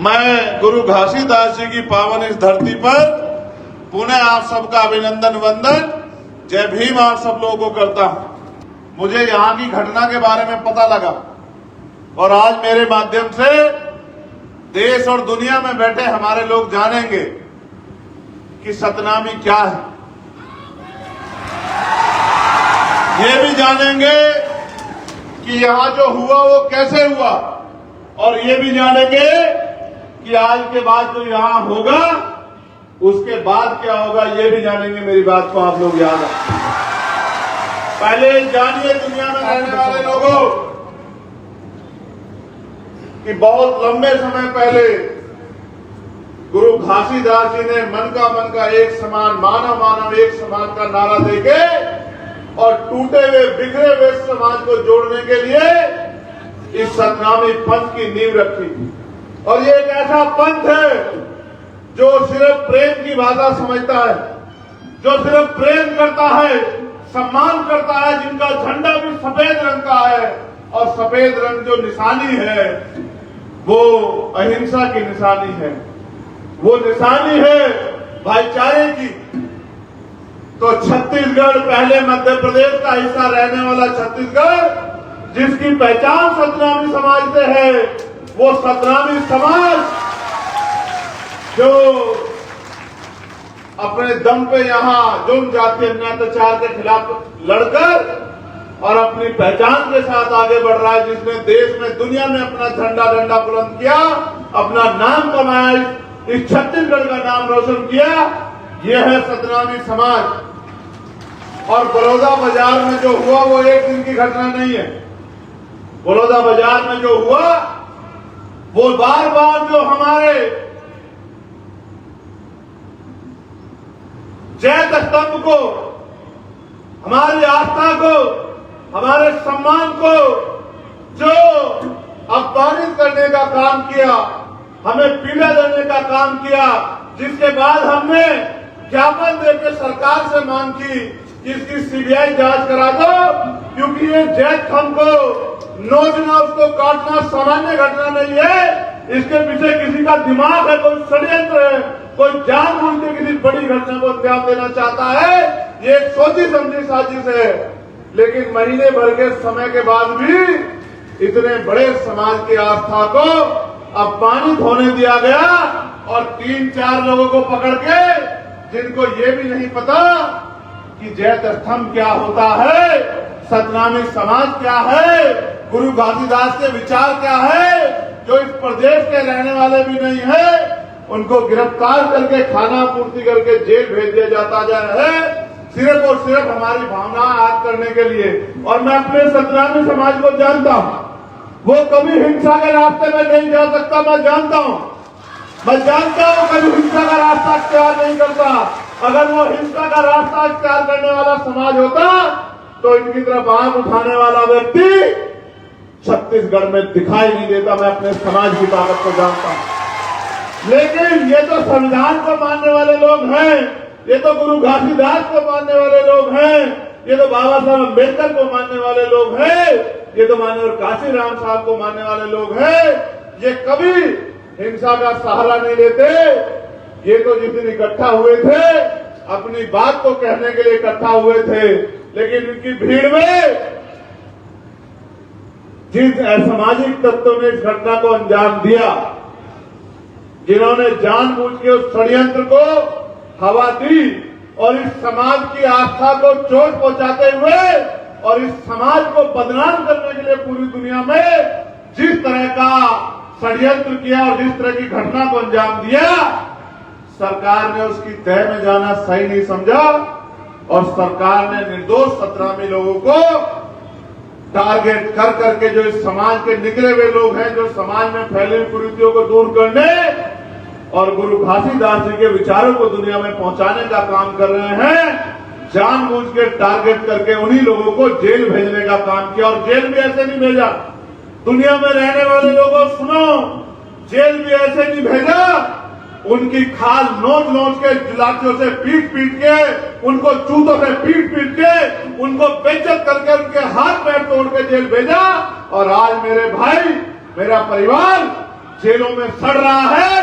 मैं गुरु घासीदास जी की पावन इस धरती पर पुनः आप सबका अभिनंदन वंदन जय भीम आप सब लोगों को करता हूं। मुझे यहाँ की घटना के बारे में पता लगा और आज मेरे माध्यम से देश और दुनिया में बैठे हमारे लोग जानेंगे कि सतनामी क्या है। ये भी जानेंगे कि यहाँ जो हुआ वो कैसे हुआ और ये भी जानेंगे कि आज के बाद जो यहाँ होगा उसके बाद क्या होगा, ये भी जानेंगे। मेरी बात को आप लोग याद रखें। पहले जानिए दुनिया में रहने वाले लोगों कि बहुत लंबे समय पहले गुरु घासीदास जी ने मन का एक समान, मानव मानव एक समान का नारा देके और टूटे हुए बिखरे हुए समाज को जोड़ने के लिए इस सतनामी पंथ की नींव रखी थी। और ये एक ऐसा पंथ है जो सिर्फ प्रेम की भाषा समझता है, जो सिर्फ प्रेम करता है, सम्मान करता है, जिनका झंडा भी सफेद रंग का है और सफेद रंग जो निशानी है वो अहिंसा की निशानी है, वो निशानी है भाईचारे की। तो छत्तीसगढ़, पहले मध्य प्रदेश का हिस्सा रहने वाला छत्तीसगढ़, जिसकी पहचान सतनामी समाज से है, वो सतनामी समाज जो अपने दम पे यहाँ जुर्म जाति अन्याय अत्याचार के खिलाफ लड़कर और अपनी पहचान के साथ आगे बढ़ रहा है, जिसने देश में दुनिया में अपना झंडा डंडा बुलंद किया, अपना नाम कमाया, इस छत्तीसगढ़ का नाम रोशन किया। यह है सतनामी समाज। और बड़ौदा बाजार में जो हुआ वो एक दिन की घटना नहीं है। बड़ौदा बाजार में जो हुआ वो बार बार जो हमारे जैत स्तंभ को, हमारी आस्था को, हमारे सम्मान को जो अपमानित करने का काम किया, हमें पीड़ा देने का काम किया, जिसके बाद हमने ज्ञापन देकर सरकार से मांग की कि इसकी सीबीआई जांच करा दो, क्योंकि ये जैत स्तंभ को नोचना, उसको काटना सामान्य घटना नहीं है। इसके पीछे किसी का दिमाग है, कोई षड्यंत्र है, कोई जानबूझ के किसी बड़ी घटना को अंजाम देना चाहता है। ये एक सोची समझी साजिश है। लेकिन महीने भर के समय के बाद भी इतने बड़े समाज की आस्था को अपमानित होने दिया गया और 3-4 लोगों को पकड़ के, जिनको ये भी नहीं पता कि जैत स्तंभ क्या होता है, सतनामी समाज क्या है, गुरु घासीदास के विचार क्या है, जो इस प्रदेश के रहने वाले भी नहीं है, उनको गिरफ्तार करके खाना पूर्ति करके जेल भेज दिया जाता है, सिर्फ और सिर्फ हमारी भावना आग करने के लिए। और मैं अपने सतनामी समाज को जानता हूं, वो कभी हिंसा के रास्ते में नहीं जा सकता। मैं जानता हूं कभी हिंसा का रास्ता इख्तियार नहीं करता। अगर वो हिंसा का रास्ता इख्तियार करने वाला समाज होता तो इनकी तरफ आंख उठाने वाला व्यक्ति छत्तीसगढ़ में दिखाई नहीं देता। मैं अपने समाज की ताकत को जानता हूं। लेकिन ये तो संविधान को मानने वाले लोग हैं, ये तो गुरु घासीदास को मानने वाले लोग हैं, ये तो बाबा साहब अम्बेडकर को मानने वाले लोग हैं, ये तो माननीय काशीराम साहब को मानने वाले लोग हैं। ये कभी हिंसा का सहारा नहीं लेते। ये तो जिस दिन इकट्ठा हुए थे अपनी बात को कहने के लिए इकट्ठा हुए थे, लेकिन इनकी भीड़ में जिन असामाजिक तत्वों ने इस घटना को अंजाम दिया, जिन्होंने जानबूझ के उस षड्यंत्र को हवा दी और इस समाज की आस्था को चोट पहुंचाते हुए और इस समाज को बदनाम करने के लिए पूरी दुनिया में जिस तरह का षड्यंत्र किया और जिस तरह की घटना को अंजाम दिया, सरकार ने उसकी तह में जाना सही नहीं समझा और सरकार ने निर्दोष सतनामी लोगों को टारगेट कर करके, जो इस समाज के निकले हुए लोग हैं, जो समाज में फैली हुई कुरीतियों को दूर करने और गुरु घासीदास जी के विचारों को दुनिया में पहुंचाने का काम कर रहे हैं, जानबूझ के टारगेट करके उन्हीं लोगों को जेल भेजने का काम किया। और जेल भी ऐसे नहीं भेजा, दुनिया में रहने वाले लोगों सुनो, जेल भी ऐसे नहीं भेजा, उनकी खाल नोच नोच के, लाठियों से पीट पीट के, उनको जूतों से पीट पीट के, उनको बेइज्जत करके उनके हाथ पैर तोड़ के जेल भेजा। और आज मेरे भाई, मेरा परिवार जेलों में सड़ रहा है,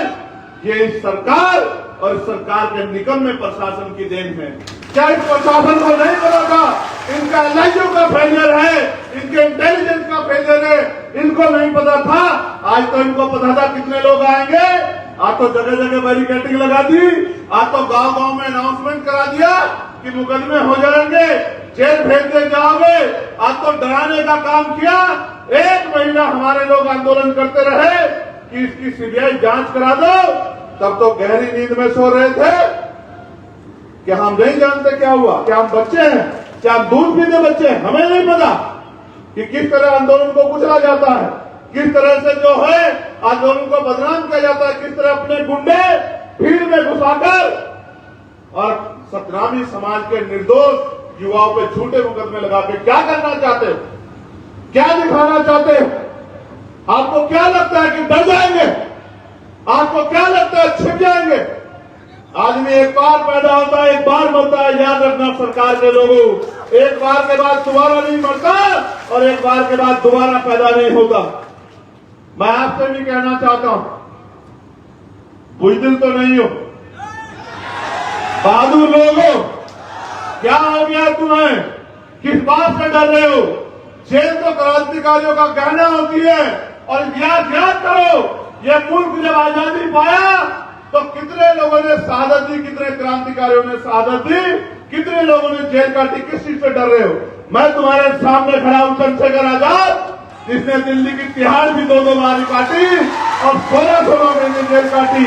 ये इस सरकार और सरकार के निकम्मे प्रशासन की देन है। क्या इस प्रशासन को नहीं पता था इनका एलआईओ का फेलियर है, इनके इंटेलिजेंस का फेलियर है, इनको नहीं पता था? आज तो इनको पता था कितने लोग आएंगे। आज तो जगह जगह बैरिकेडिंग लगा दी, आज तो गांव गांव में अनाउंसमेंट करा दिया कि मुकदमे हो जाएंगे, जेल भेज दे जाओगे। आज तो डराने का काम किया। 1 महीना हमारे लोग आंदोलन करते रहे कि इसकी सीबीआई जांच करा दो, तब तो गहरी नींद में सो रहे थे कि हम नहीं जानते क्या हुआ, क्या हम बच्चे हैं, क्या हम दूध पीते बच्चे हैं? हमें नहीं पता कि किस तरह आंदोलन को कुचला जाता है, किस तरह से जो है आंदोलन को बदनाम किया जाता है, किस तरह अपने गुंडे भीड़ में घुसाकर और सतनामी समाज के निर्दोष युवाओं पे झूठे मुकदमे लगा के क्या करना चाहते हो, क्या दिखाना चाहते हो? आपको क्या लगता है कि डर जाएंगे? आपको क्या लगता है छिप जाएंगे? आदमी एक बार पैदा होता है, एक बार मरता है। याद रखना सरकार के लोगों, एक बार के बाद दोबारा नहीं मरता और एक बार के बाद दोबारा पैदा नहीं होता। मैं आपसे भी कहना चाहता हूं, बुज़दिल तो नहीं हो, बहादुर लोग हो। क्या हो गया तुम्हें? किस बात से डर रहे हो? जेल तो क्रांतिकारियों का गहना होती है। और इतिहास याद करो, यह मुल्क जब आजादी पाया तो कितने लोगों ने शहादत दी, कितने क्रांतिकारियों ने शहादत दी, कितने लोगों ने जेल काटी। किस चीज से डर रहे हो? मैं तुम्हारे सामने खड़ा हूं, चंद्रशेखर आजाद, जिसने दिल्ली की तिहाड़ भी 2-2 बार काटी और 16-16 महीने जेल काटी,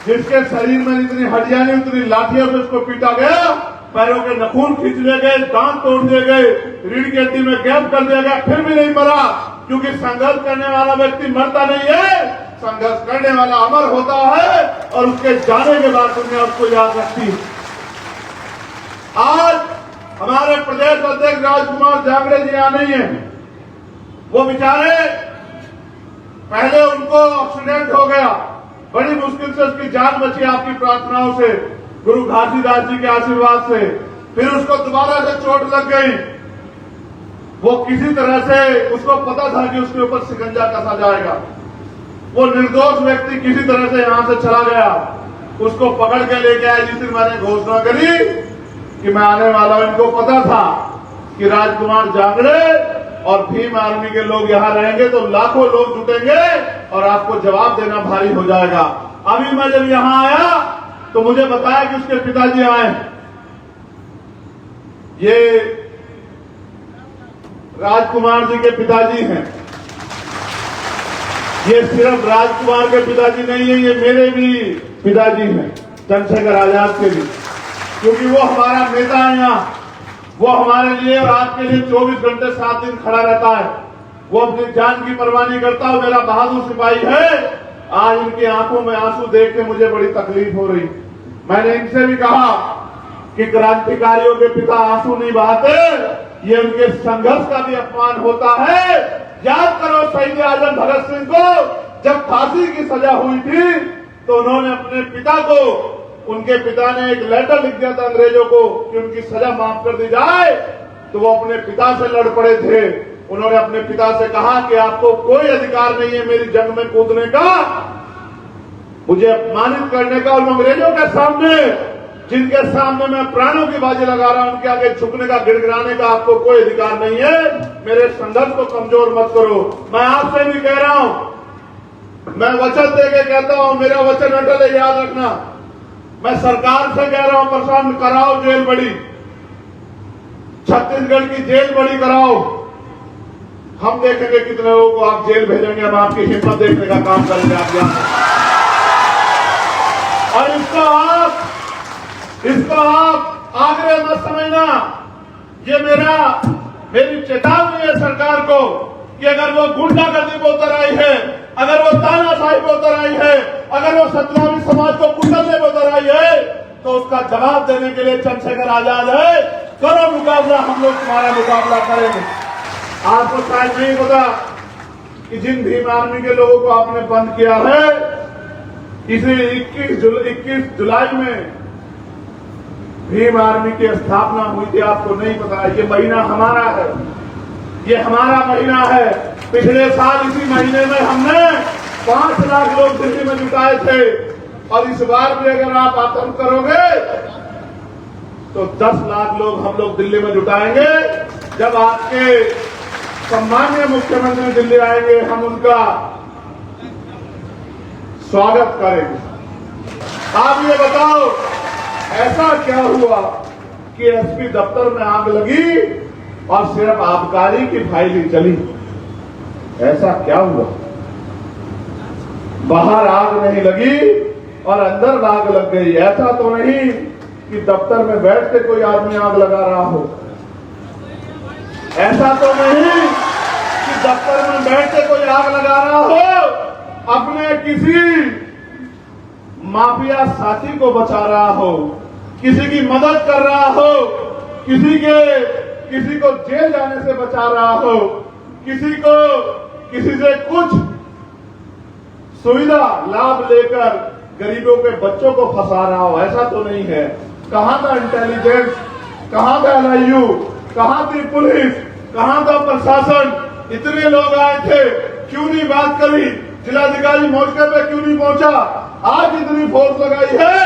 जिसके शरीर में जितनी हड्डियां नहीं उतनी लाठियों से उसको पीटा गया, पैरों के नखून खींच लिए गए, दांत तोड़ दिए गए, रीढ़ की हड्डी में गैप कर दिया गया, फिर भी नहीं मरा। क्योंकि संघर्ष करने वाला व्यक्ति मरता नहीं है, संघर्ष करने वाला अमर होता है और उसके जाने के बाद दुनिया उसको याद रखती है। आज हमारे प्रदेश अध्यक्ष राजकुमार जांगड़े जी यहाँ नहीं है। वो बेचारे, पहले उनको एक्सीडेंट हो गया, बड़ी मुश्किल से उसकी जान बची आपकी प्रार्थनाओं से, गुरु घासीदास जी के आशीर्वाद से। फिर उसको दोबारा से चोट लग गई। वो किसी तरह से, उसको पता था कि उसके ऊपर शिकंजा कसा जाएगा। वो निर्दोष व्यक्ति किसी तरह से यहां से चला गया, उसको पकड़ के लेके आए। जिस दिन मैंने घोषणा करी कि मैं आने वाला हूं, इनको पता था कि राजकुमार जांगड़े और भीम आर्मी के लोग यहां रहेंगे तो लाखों लोग जुटेंगे और आपको जवाब देना भारी हो जाएगा। अभी मैं जब यहां आया तो मुझे बताया कि उसके पिताजी आए। ये राजकुमार जी के पिताजी हैं। ये सिर्फ राजकुमार के पिताजी नहीं है, ये मेरे भी पिताजी हैं, चंद्रशेखर आजाद के भी, क्योंकि वो हमारा नेता है यहाँ। वो हमारे लिए और आपके लिए 24 घंटे 7 दिन खड़ा रहता है। वो अपनी जान की परवाह नहीं करता। वो मेरा बहादुर सिपाही है। आज इनकी आंखों में आंसू देख के मुझे बड़ी तकलीफ हो रही। मैंने इनसे भी कहा कि क्रांतिकारियों के पिता आंसू नहीं बहाते, ये उनके संघर्ष का भी अपमान होता है। याद करो शहीद आजम भगत सिंह को जब फांसी की सजा हुई थी तो उन्होंने अपने पिता को, उनके पिता ने एक लेटर लिख दिया था अंग्रेजों को कि उनकी सजा माफ कर दी जाए, तो वो अपने पिता से लड़ पड़े थे। उन्होंने अपने पिता से कहा कि आपको कोई अधिकार नहीं है मेरी जंग में कूदने का, मुझे अपमानित करने का। उन अंग्रेजों के सामने, जिनके सामने मैं प्राणों की बाजी लगा रहा हूं, उनके आगे झुकने का, गिड़गिड़ाने का आपको कोई अधिकार नहीं है। मेरे संघर्ष को कमजोर मत करो। मैं आपसे भी कह रहा हूं, मैं वचन देके कहता हूं, मेरा वचन अटल है, याद रखना। मैं सरकार से कह रहा हूं, प्रशासन कराओ जेल बड़ी, छत्तीसगढ़ की जेल बड़ी कराओ। हम देखेंगे कितने लोगों को आप जेल भेजेंगे, हम आपकी हिम्मत देखने का काम करेंगे आप यहां। और इसको आप आग्रह मत समझना। ये मेरी चेतावनी है सरकार को कि अगर वो गुंडागर्दी पे उतर आई है, अगर वो तानाशाही पे उतर आई है, अगर वो सतनामी समाज को कुचलने पे उतर आई है, तो उसका जवाब देने के लिए चंद्रशेखर आजाद है। करो मुकाबला, हम लोग तुम्हारा मुकाबला करेंगे। आपको शायद नहीं पता कि जिन भीम आर्मी के लोगों को आपने बंद किया है, इसे 21 जुलाई में भीम आर्मी की स्थापना हुई थी। आपको नहीं पता है, ये महीना हमारा है, ये हमारा महीना है। पिछले साल इसी महीने में हमने 5 लाख लोग दिल्ली में जुटाए थे और इस बार भी अगर आप आतंक करोगे तो 10 लाख लोग हम लोग दिल्ली में जुटाएंगे। जब आपके सम्मानीय मुख्यमंत्री दिल्ली आएंगे हम उनका स्वागत करेंगे। आप ये बताओ ऐसा क्या हुआ कि एसपी दफ्तर में आग लगी और सिर्फ आबकारी की फाइल ही चली? ऐसा क्या हुआ? बाहर आग नहीं लगी और अंदर आग लग गई। ऐसा तो नहीं कि दफ्तर में बैठ के कोई आदमी आग लगा रहा हो। ऐसा तो नहीं कि दफ्तर में बैठ के कोई आग लगा रहा हो, अपने किसी माफिया साथी को बचा रहा हो, किसी की मदद कर रहा हो, किसी को जेल जाने से बचा रहा हो, किसी से कुछ सुविधा लाभ लेकर गरीबों के बच्चों को फंसा रहा हो। ऐसा तो नहीं है। कहां था इंटेलिजेंस, कहां था एलआईयू, कहां थी पुलिस, कहां था प्रशासन? इतने लोग आए थे, क्यों नहीं बात करी? जिलाधिकारी मौके पे क्यों नहीं पहुंचा? आज इतनी फोर्स लगाई है,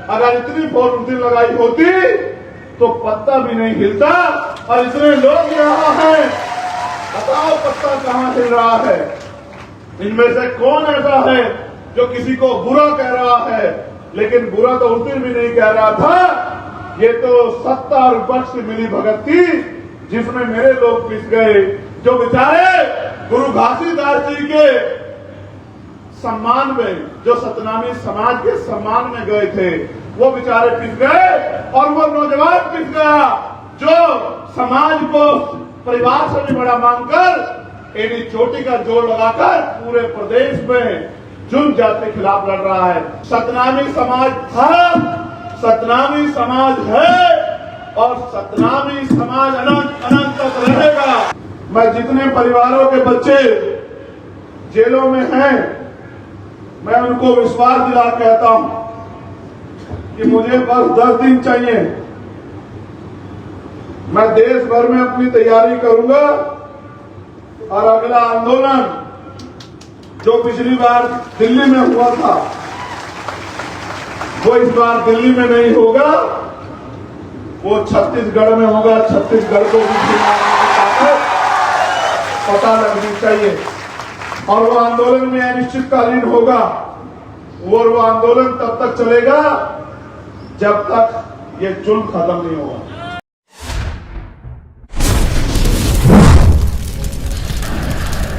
अगर इतनी फोर्स लगाई होती तो पत्ता भी नहीं हिलता। और इतने लोग यहाँ हैं, बताओ पत्ता कहां हिल रहा है? इनमें से कौन ऐसा है जो किसी को बुरा कह रहा है? लेकिन बुरा तो उस दिन भी नहीं कह रहा था। ये तो सत्ता और विपक्ष की मिली भगत थी जिसमें मेरे लोग पिस गए, जो बेचारे गुरु घासीदास जी के सम्मान में, जो सतनामी समाज के सम्मान में गए थे, वो बेचारे पिस गए। और वो नौजवान पिस गया जो समाज को परिवार से भी बड़ा मानकर एडी चोटी का जोड़ लगाकर पूरे प्रदेश में जुल्म जाति के खिलाफ लड़ रहा है। सतनामी समाज था, सतनामी समाज है और सतनामी समाज अनंत अनंत तक रहेगा। मैं जितने परिवारों के बच्चे जेलों में हैं, मैं उनको विश्वास दिला कहता हूं कि मुझे बस 10 दिन चाहिए। मैं देश भर में अपनी तैयारी करूंगा और अगला आंदोलन जो पिछली बार दिल्ली में हुआ था वो इस बार दिल्ली में नहीं होगा, वो छत्तीसगढ़ में होगा। छत्तीसगढ़ को भी पता लगनी चाहिए और वो आंदोलन में अनिश्चितकालीन होगा। और वो आंदोलन तब तक चलेगा जब तक ये जुल्म खत्म नहीं होगा।